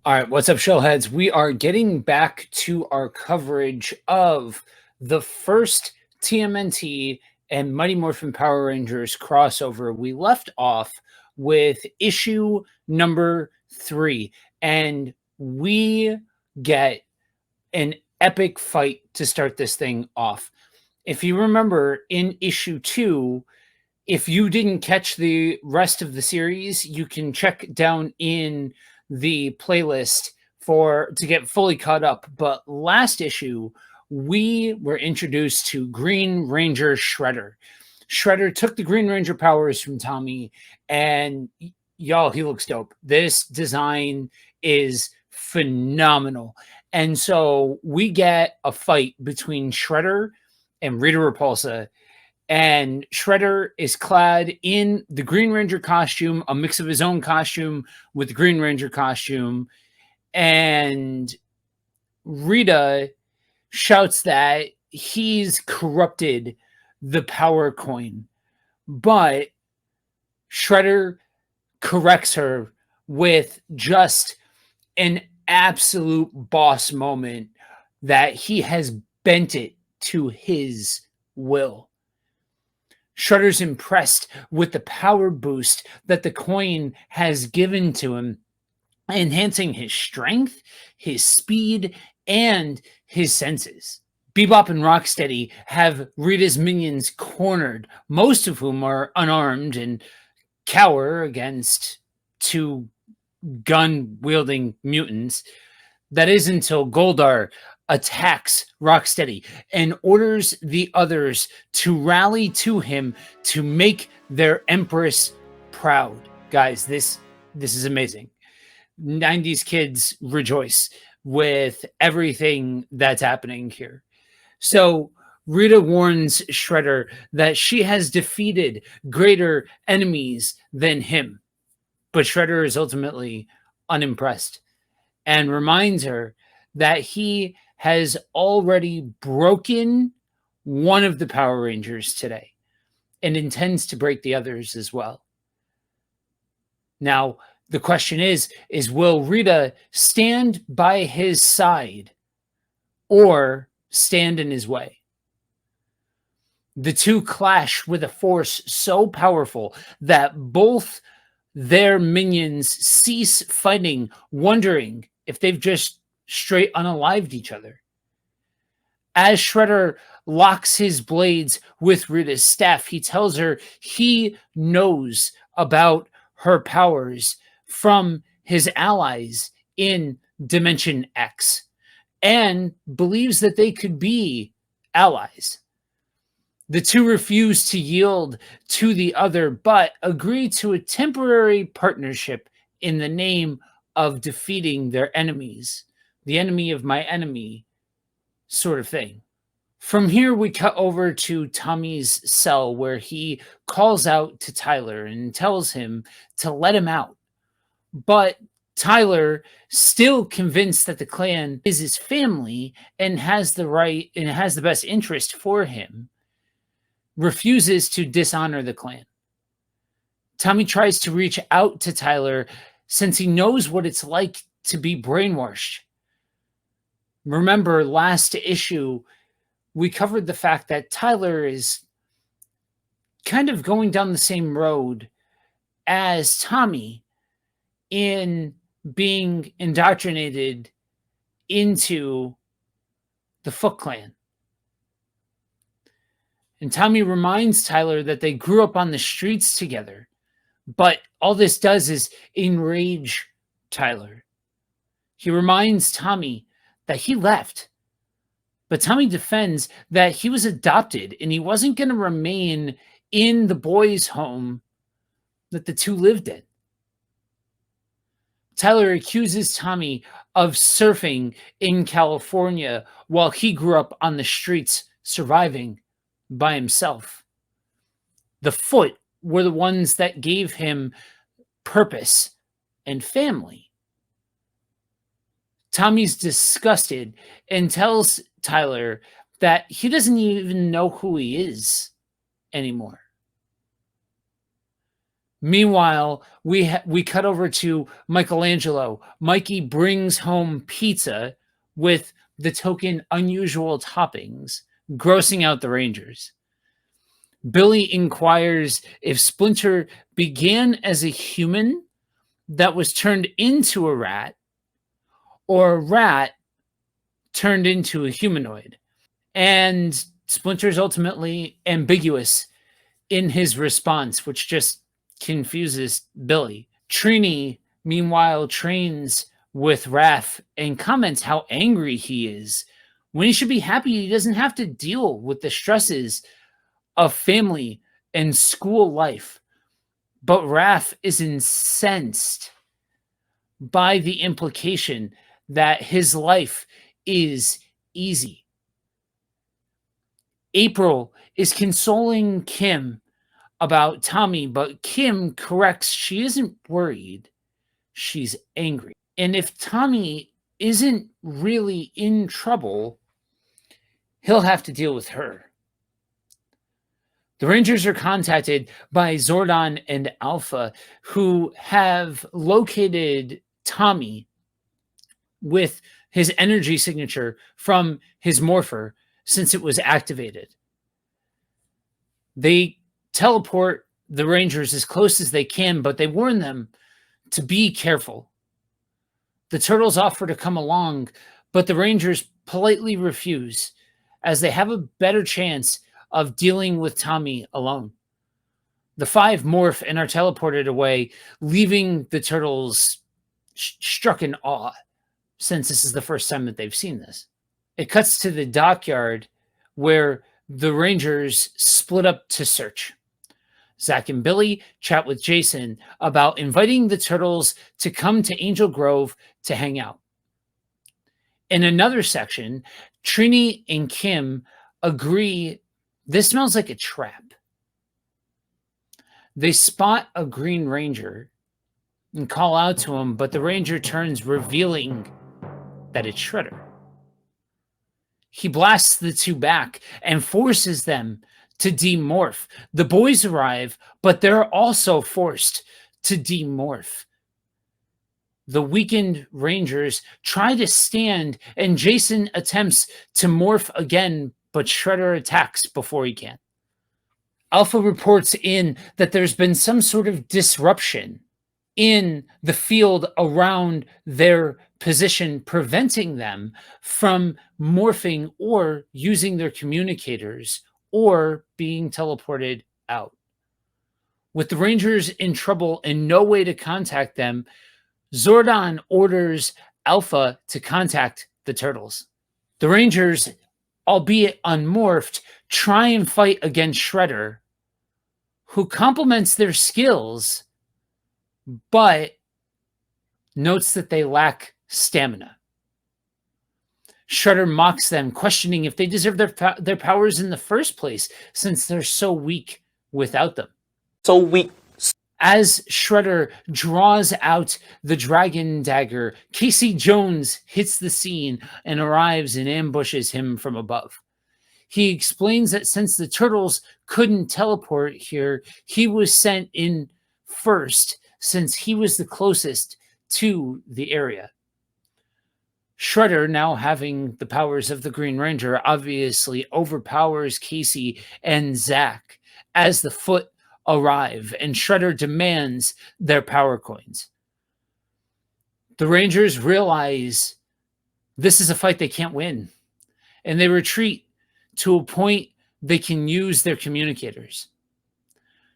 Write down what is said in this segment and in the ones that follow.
All right, what's up, showheads? We are getting back to our coverage of the first TMNT and Mighty Morphin Power Rangers crossover. We left off with issue number 3, and we get an epic fight to start this thing off. If you remember in issue 2, if you didn't catch the rest of the series, you can check down in the playlist to get fully caught up. But last issue, we were introduced to Green Ranger Shredder. Shredder took the Green Ranger powers from Tommy, and y'all, he looks dope. This design is phenomenal. And so we get a fight between Shredder and Rita Repulsa, and Shredder is clad in the Green Ranger costume, a mix of his own costume with the Green Ranger costume. And Rita shouts that he's corrupted the power coin. But Shredder corrects her with just an absolute boss moment that he has bent it to his will. Shredder's impressed with the power boost that the coin has given to him, enhancing his strength, his speed, and his senses. Bebop and Rocksteady have Rita's minions cornered, most of whom are unarmed and cower against two gun-wielding mutants. That is until Goldar attacks Rocksteady and orders the others to rally to him to make their Empress proud. Guys, this is amazing. 90s kids rejoice with everything that's happening here. So Rita warns Shredder that she has defeated greater enemies than him, but Shredder is ultimately unimpressed and reminds her that he has already broken one of the Power Rangers today and intends to break the others as well. Now, the question is will Rita stand by his side or stand in his way? The two clash with a force so powerful that both their minions cease fighting, wondering if they've just straight unalived each other. As Shredder locks his blades with Rita's staff, he tells her he knows about her powers from his allies in Dimension X and believes that they could be allies. The two refuse to yield to the other, but agree to a temporary partnership in the name of defeating their enemies. The enemy of my enemy sort of thing. From here, we cut over to Tommy's cell where he calls out to Tyler and tells him to let him out. But Tyler, still convinced that the clan is his family and has the right and has the best interest for him, refuses to dishonor the clan. Tommy tries to reach out to Tyler since he knows what it's like to be brainwashed. Remember, last issue, we covered the fact that Tyler is kind of going down the same road as Tommy in being indoctrinated into the Foot Clan. And Tommy reminds Tyler that they grew up on the streets together. But all this does is enrage Tyler. He reminds Tommy that he left. But Tommy defends that he was adopted and he wasn't going to remain in the boys' home that the two lived in. Tyler accuses Tommy of surfing in California while he grew up on the streets surviving by himself. The Foot were the ones that gave him purpose and family. Tommy's disgusted and tells Tyler that he doesn't even know who he is anymore. Meanwhile, we cut over to Michelangelo. Mikey brings home pizza with the token unusual toppings, grossing out the Rangers. Billy inquires if Splinter began as a human that was turned into a rat, or a rat turned into a humanoid. And Splinter's ultimately ambiguous in his response, which just confuses Billy. Trini, meanwhile, trains with Raph and comments how angry he is when he should be happy he doesn't have to deal with the stresses of family and school life. But Raph is incensed by the implication that his life is easy. April is consoling Kim about Tommy, but Kim corrects she isn't worried, she's angry. And if Tommy isn't really in trouble, he'll have to deal with her. The Rangers are contacted by Zordon and Alpha, who have located Tommy with his energy signature from his morpher since it was activated. They teleport the Rangers as close as they can, but they warn them to be careful. The Turtles offer to come along, but the Rangers politely refuse, as they have a better chance of dealing with Tommy alone. The five morph and are teleported away, leaving the Turtles struck in awe, since this is the first time that they've seen this. It cuts to the dockyard where the Rangers split up to search. Zach and Billy chat with Jason about inviting the Turtles to come to Angel Grove to hang out. In another section, Trini and Kim agree this smells like a trap. They spot a Green Ranger and call out to him, but the Ranger turns, revealing that it's Shredder. He blasts the two back and forces them to demorph. The boys arrive, but they're also forced to demorph. The weakened Rangers try to stand, and Jason attempts to morph again, but Shredder attacks before he can. Alpha reports in that there's been some sort of disruption in the field around their position, preventing them from morphing or using their communicators or being teleported out. With the Rangers in trouble and no way to contact them, Zordon orders Alpha to contact the Turtles. The Rangers, albeit unmorphed, try and fight against Shredder, who compliments their skills, but notes that they lack stamina. Shredder mocks them, questioning if they deserve their powers in the first place, since they're so weak without them. So weak. As Shredder draws out the dragon dagger, Casey Jones hits the scene and arrives and ambushes him from above. He explains that since the Turtles couldn't teleport here, he was sent in first, since he was the closest to the area. Shredder, now having the powers of the Green Ranger, obviously overpowers Casey and Zach as the Foot arrive, and Shredder demands their power coins. The Rangers realize this is a fight they can't win, and they retreat to a point they can use their communicators.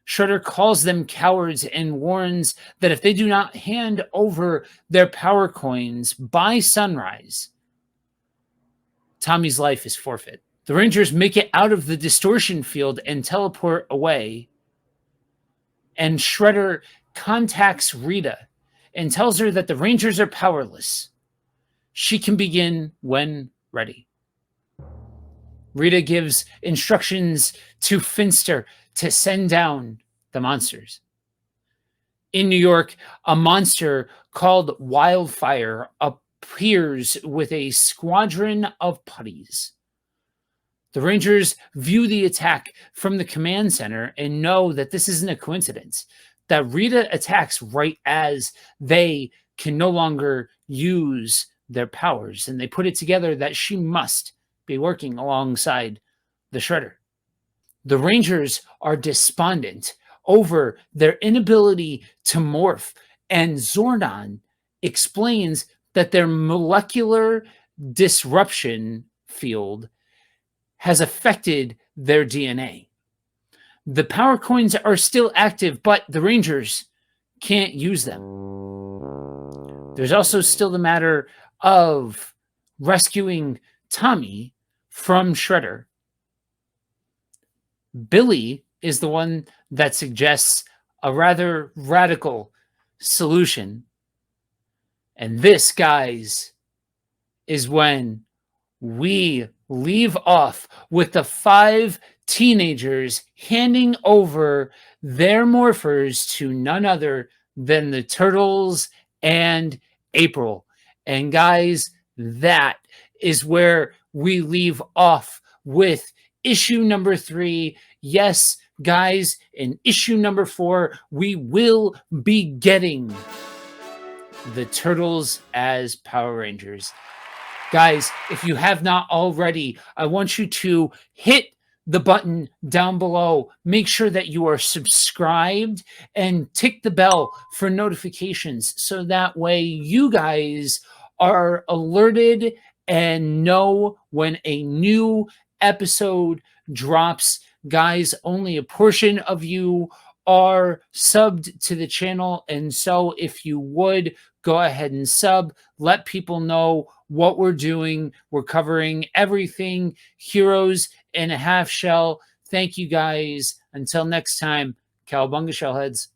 Shredder calls them cowards and warns that if they do not hand over their power coins by sunrise, Tommy's life is forfeit. The Rangers make it out of the distortion field and teleport away, and Shredder contacts Rita and tells her that the Rangers are powerless. She can begin when ready. Rita gives instructions to Finster to send down the monsters. In New York, a monster called Wildfire appears with a squadron of putties. The Rangers view the attack from the command center and know that this isn't a coincidence. that Rita attacks right as they can no longer use their powers. And they put it together that she must be working alongside the Shredder. The Rangers are despondent over their inability to morph, and Zordon explains that their molecular disruption field has affected their DNA. The power coins are still active, but the Rangers can't use them. There's also still the matter of rescuing Tommy from Shredder. Billy is the one that suggests a rather radical solution. And this, guys, is when we leave off with the 5 teenagers handing over their morphers to none other than the Turtles and April. And guys, that is where we leave off with issue number 3. Yes, guys, in issue number 4, we will be getting the Turtles as Power Rangers. Guys, if you have not already, I want you to hit the button down below. Make sure that you are subscribed and tick the bell for notifications so that way you guys are alerted and know when a new episode drops. Guys, only a portion of you are subbed to the channel, and so if you would go ahead and sub, let people know what we're doing. We're covering everything Heroes in a Half Shell. Thank you guys. Until next time, Cowabunga Shellheads.